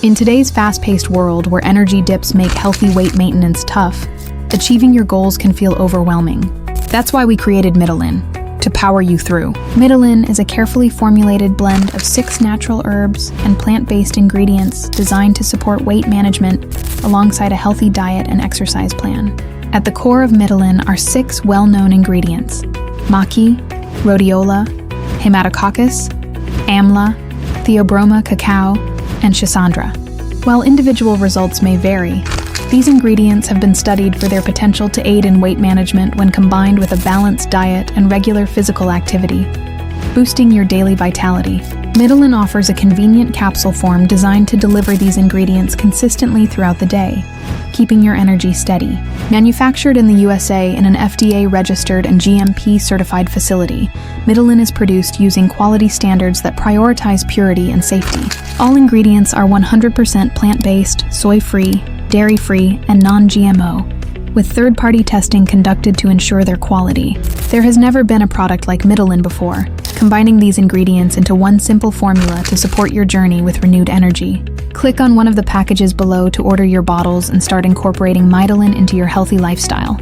In today's fast-paced world where energy dips make healthy weight maintenance tough, achieving your goals can feel overwhelming. That's why we created Mitolyn, to power you through. Mitolyn is a carefully formulated blend of 6 natural herbs and plant-based ingredients designed to support weight management alongside a healthy diet and exercise plan. At the core of Mitolyn are 6 well-known ingredients: maqui, rhodiola, haematococcus, amla, theobroma cacao, and schisandra. While individual results may vary, these ingredients have been studied for their potential to aid in weight management when combined with a balanced diet and regular physical activity, boosting your daily vitality. Mitolyn offers a convenient capsule form designed to deliver these ingredients consistently throughout the day, keeping your energy steady. Manufactured in the USA in an FDA-registered and GMP-certified facility, Mitolyn is produced using quality standards that prioritize purity and safety. All ingredients are 100% plant-based, soy-free, dairy-free, and non-GMO, with third-party testing conducted to ensure their quality. There has never been a product like Mitolyn before, combining these ingredients into one simple formula to support your journey with renewed energy. Click on one of the packages below to order your bottles and start incorporating Mitolyn into your healthy lifestyle.